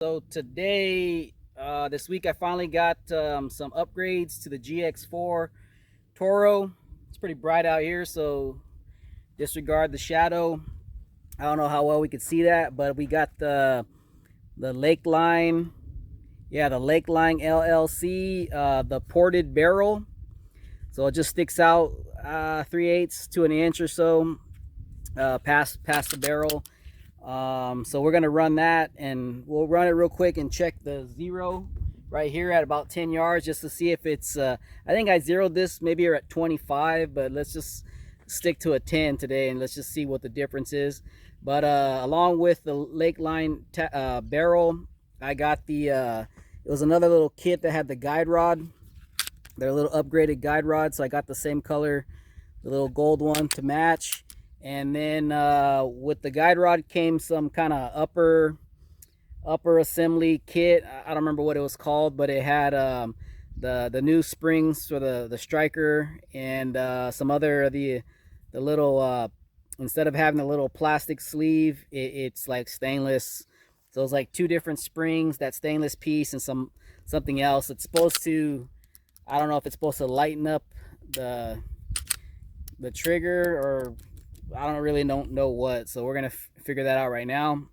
So today, this week, I finally got some upgrades to the GX4 Toro. It's pretty bright out here, so disregard the shadow. I don't know how well we could see that, but we got the Lakeline, yeah, the Lakeline LLC, the ported barrel. So it just sticks out 3/8 to an inch or so past the barrel. So we're gonna run that, and we'll run it real quick and check the zero right here at about 10 yards just to see if it's I think I zeroed this maybe you're at 25, but let's just stick to a 10 today and let's just see what the difference is. But along with the Lakeline barrel, I got the it was another little kit that had the guide rod, their little upgraded guide rod. So I got the same color, the little gold one to match. And then with the guide rod came some kind of upper assembly kit. I don't remember what it was called, but it had the new springs for the striker, and some other the little instead of having a little plastic sleeve, it's like stainless. So it's like two different springs, that stainless piece, and something else. It's supposed to, I don't know if it's supposed to lighten up the trigger, or I don't really know what. So we're gonna figure that out right now.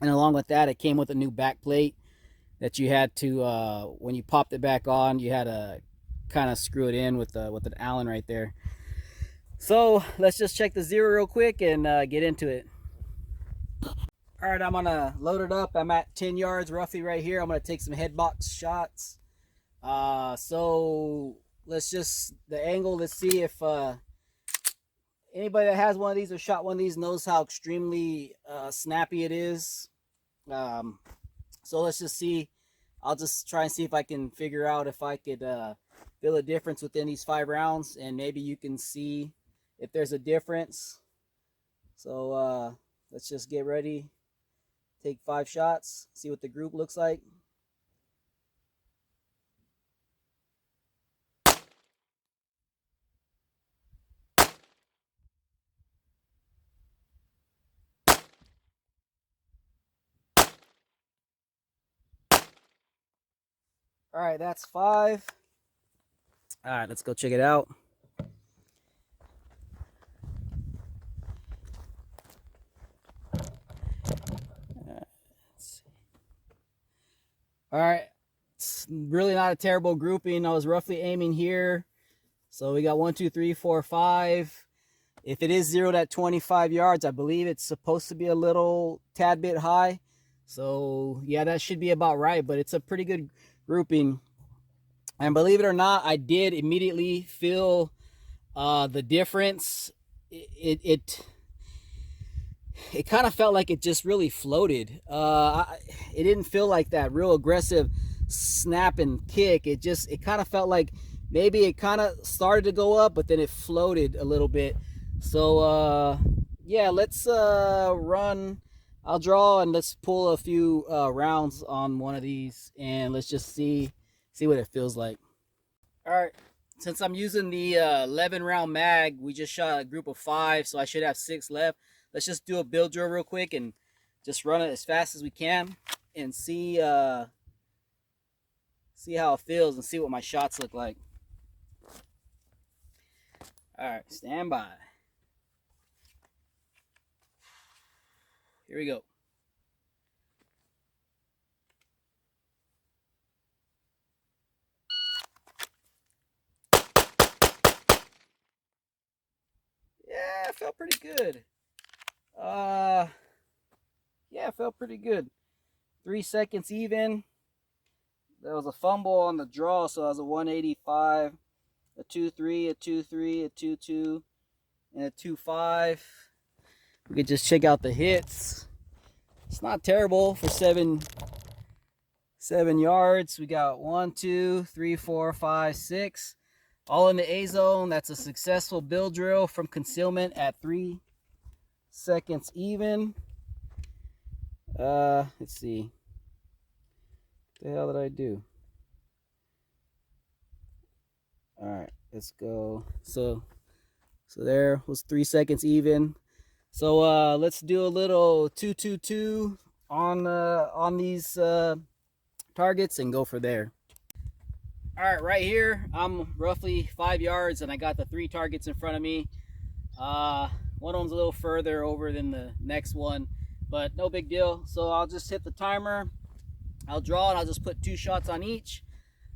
And along with that, it came with a new back plate that you had to when you popped it back on, you had to kind of screw it in with an Allen right there. So let's just check the zero real quick and get into it. All right, I'm gonna load it up. I'm at 10 yards roughly right here. I'm gonna take some head box shots. So let's just the angle. Let's see if anybody that has one of these or shot one of these knows how extremely snappy it is. So let's just see. I'll just try and see if I can figure out if I could feel a difference within these 5 rounds, and maybe you can see if there's a difference. So let's just get ready. Take 5 shots, see what the group looks like. All right, that's 5. All right, let's go check it out. All right, it's really not a terrible grouping. I was roughly aiming here. So we got 1, 2, 3, 4, 5. If it is zeroed at 25 yards, I believe it's supposed to be a little tad bit high. So yeah, that should be about right, but it's a pretty good grouping. And believe it or not, I did immediately feel the difference. It kind of felt like it just really floated. It didn't feel like that real aggressive snap and kick. It kind of felt like maybe it kind of started to go up, but then it floated a little bit. So yeah, let's run. I'll draw and let's pull a few rounds on one of these, and let's just see what it feels like. All right, since I'm using the 11 round mag, we just shot a group of 5, so I should have 6 left. Let's just do a build drill real quick and just run it as fast as we can and see how it feels and see what my shots look like. All right, stand by. Here we go. Yeah, it felt pretty good. Yeah, it felt pretty good. 3 seconds even. There was a fumble on the draw, so that was a 185, a 2-3, a 2-3, a 2-2, and a 2-5. We could just check out the hits. It's not terrible for 7 yards. We got 1, 2, 3, 4, 5, 6, all in the A zone. That's a successful build drill from concealment at 3 seconds even. Let's see. What the hell did I do? All right, let's go. So there was 3 seconds even. So let's do a little 2-2-2 on these targets and go for there. All right, right here I'm roughly 5 yards and I got the 3 targets in front of me. One of them's a little further over than the next one, but no big deal. So I'll just hit the timer, I'll draw, and I'll just put 2 shots on each.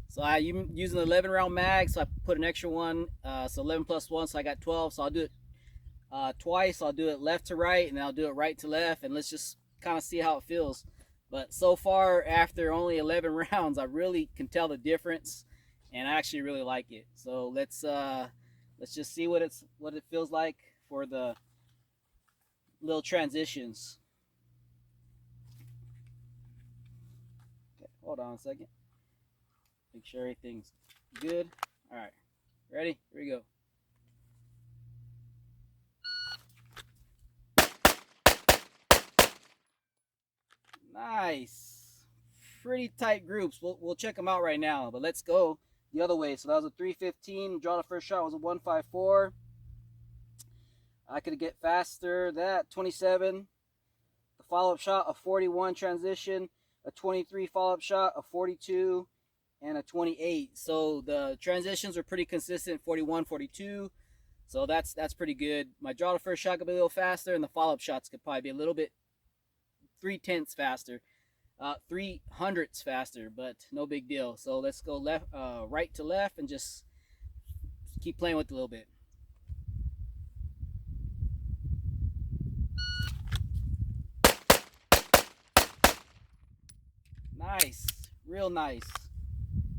So I'm using an 11 round mag, so I put an extra one, so 11 plus 1, so I got 12. So I'll do it twice. I'll do it left to right, and then I'll do it right to left, and let's just kind of see how it feels. But so far, after only 11 rounds, I really can tell the difference, and I actually really like it. So let's just see what it feels like for the little transitions. Okay, hold on a second. Make sure everything's good. All right, ready? Here we go. Nice. Pretty tight groups. We'll check them out right now, but let's go the other way. So that was a 315. Draw the first shot was a 154. I could get faster. That 27. The follow-up shot, a 41 transition, a 23 follow-up shot, a 42, and a 28. So the transitions are pretty consistent, 41, 42. So that's pretty good. My draw the first shot could be a little faster, and the follow-up shots could probably be a little bit 3/10 faster, 3/100 faster, but no big deal. So let's go left, right to left, and just keep playing with it a little bit. Nice, real nice.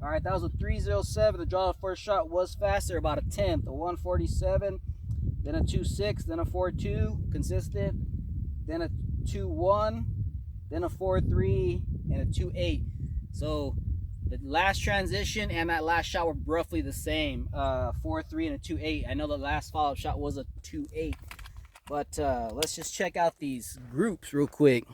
All right, that was a 307. The draw of the first shot was faster, about a 10th, a 147, then a 26, then a 42, consistent, then a 2-1, then a 4-3, and a 2-8. So the last transition and that last shot were roughly the same, 4-3 and a 2-8. I know the last follow-up shot was a 2-8, but let's just check out these groups real quick.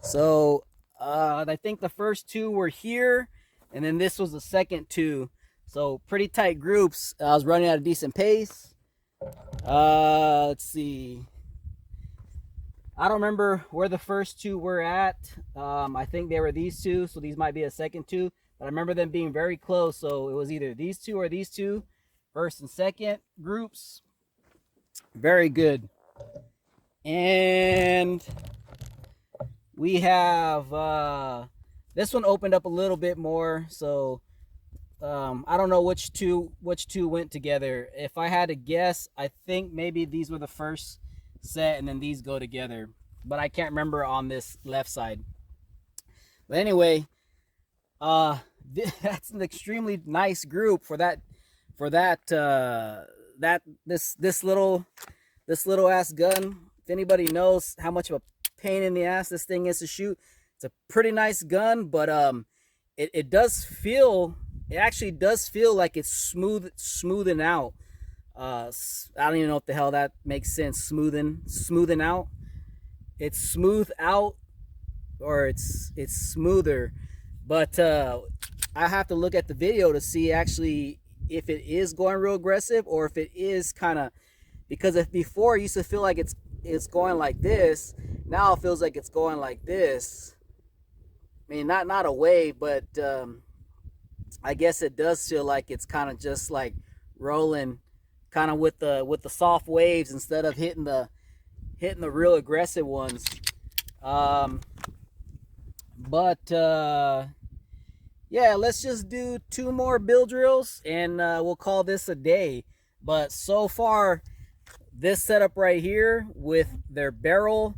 So I think the first 2 were here, and then this was the second 2. So pretty tight groups. I was running at a decent pace. Let's see. I don't remember where the first 2 were at. I think they were these 2, so these might be a second 2. But I remember them being very close, so it was either these 2 or these 2, first and second groups. Very good. And we have this one opened up a little bit more, so I don't know which two went together. If I had to guess, I think maybe these were the first set and then these go together, but I can't remember on this left side. But anyway, that's an extremely nice group for this little ass gun. If anybody knows how much of a pain in the ass this thing is to shoot, it's a pretty nice gun, but it actually does feel like it's smoothing out. I don't even know what the hell that makes sense. Smoothing out. It's smooth out, or it's smoother. But I have to look at the video to see actually if it is going real aggressive or if it is kind of, because if before it used to feel like it's going like this, now it feels like it's going like this. I mean, not away, but I guess it does feel like it's kind of just like rolling, kind of with the soft waves instead of hitting the real aggressive ones. Yeah, let's just do 2 more bill drills and we'll call this a day. But so far, this setup right here with their barrel,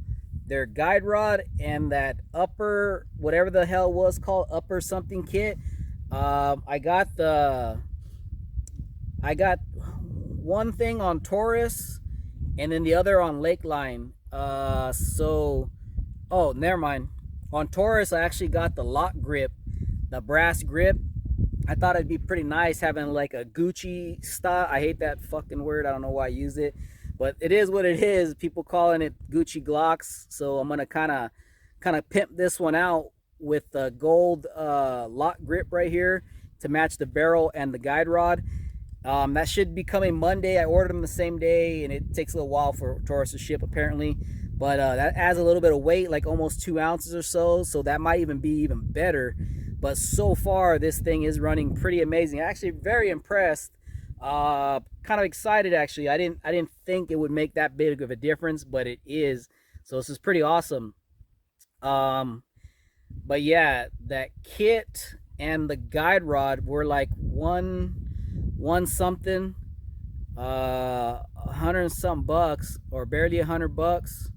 their guide rod, and that upper, whatever the hell was called, upper something kit. I got one thing on Taurus and then the other on Lakeline. Oh, never mind. On Taurus, I actually got the lock grip, the brass grip. I thought it'd be pretty nice having like a Gucci style. I hate that fucking word. I don't know why I use it, but it is what it is. People calling it Gucci Glocks. So I'm gonna kind of pimp this one out with the gold lock grip right here to match the barrel and the guide rod. That should be coming Monday. I ordered them the same day, and it takes a little while for Taurus to ship apparently. but that adds a little bit of weight, like almost 2 ounces or so. So that might even be even better. But so far, this thing is running pretty amazing. Actually, very impressed. Kind of excited actually. I didn't think it would make that big of a difference, but it is. So this is pretty awesome. But yeah, that kit and the guide rod were like one something, 100 and some bucks, or barely $100,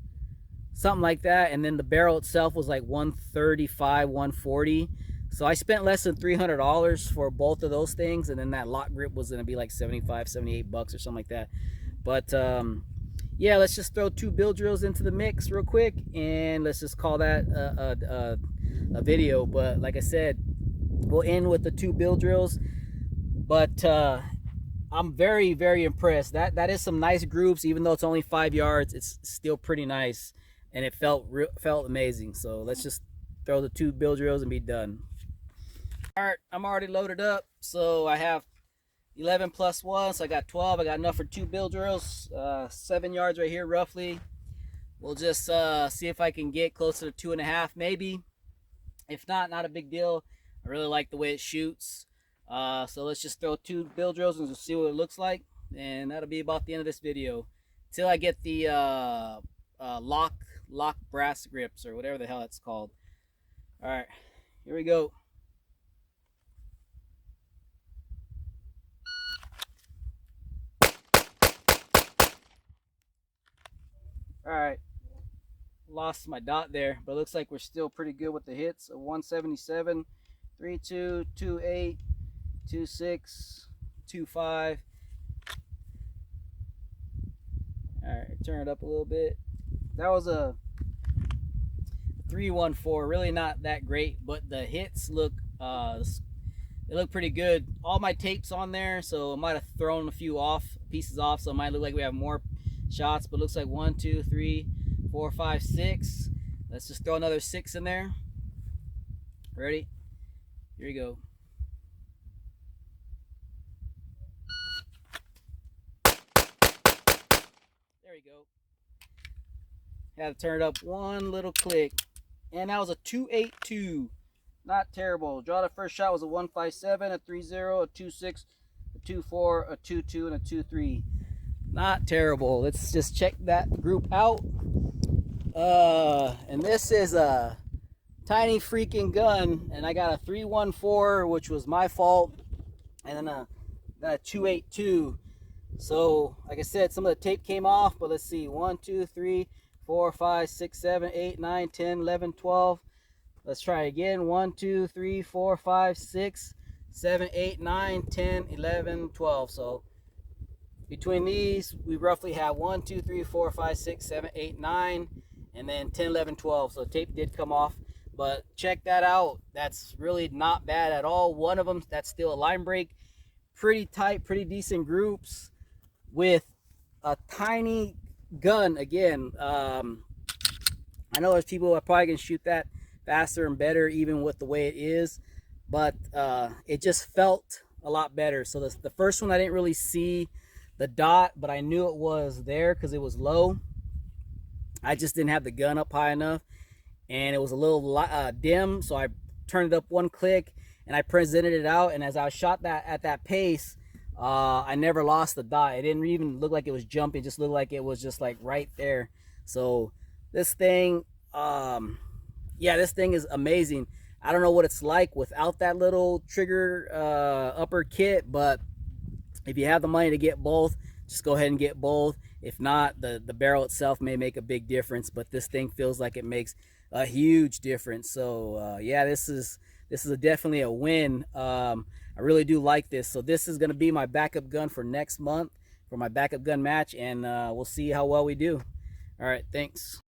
something like that. And then the barrel itself was like 135, 140. So I spent less than $300 for both of those things, and then that lock grip was gonna be like 75, 78 bucks or something like that. But yeah, let's just throw 2 bill drills into the mix real quick, and let's just call that a video. But like I said, we'll end with the 2 bill drills. But I'm very, very impressed. That is some nice groups, even though it's only 5 yards. It's still pretty nice, and it felt amazing. So let's just throw the 2 bill drills and be done. All right, I'm already loaded up, so I have 11 plus 1, so I got 12. I got enough for 2 bill drills, 7 yards right here roughly. We'll just see if I can get closer to 2.5 maybe. If not, not a big deal. I really like the way it shoots. So let's just throw 2 bill drills and see what it looks like, and that'll be about the end of this video till I get the lock brass grips, or whatever the hell it's called. All right, here we go. All right, lost my dot there, but it looks like we're still pretty good with the hits. A 177, 32, 28, 26, 25. All right, turn it up a little bit. That was a 314. Really not that great, but the hits look they look pretty good. All my tape's on there, so I might have thrown a few pieces off, so it might look like we have more shots, but it looks like 1, 2, 3, 4, 5, 6. Let's just throw another 6 in there. Ready? Here we go. There we go. Had to turn it up one little click, and that was a 282. Not terrible. Draw the first shot was a 157, a 30, a 26, a 24, a 22, and a 23. Not terrible. Let's just check that group out. And this is a tiny freaking gun, and I got a 314, which was my fault, and then a 282. So like I said, some of the tape came off, but let's see. 1, 2, 3, 4, 5, 6, 7, 8, 9, 10, 11, 12. Let's try again. 1, 2, 3, 4, 5, 6, 7, 8, 9, 10, 11, 12. So between these, we roughly have 1, 2, 3, 4, 5, 6, 7, 8, 9, and then 10, 11, 12. So tape did come off, but check that out. That's really not bad at all. One of them, that's still a line break. Pretty tight, pretty decent groups with a tiny gun. Again, I know there's people that probably can shoot that faster and better even with the way it is, but it just felt a lot better. So the first one, I didn't really see the dot, but I knew it was there because it was low. I just didn't have the gun up high enough, and it was a little dim, so I turned it up one click and I presented it out, and as I shot that at that pace, I never lost the dot. It didn't even look like it was jumping. It just looked like it was just like right there. So this thing, yeah, this thing is amazing. I don't know what it's like without that little trigger upper kit, but if you have the money to get both, just go ahead and get both. If not, the barrel itself may make a big difference, but this thing feels like it makes a huge difference. So yeah, this is definitely a win. I really do like this. So this is going to be my backup gun for next month for my backup gun match, and we'll see how well we do. All right, thanks.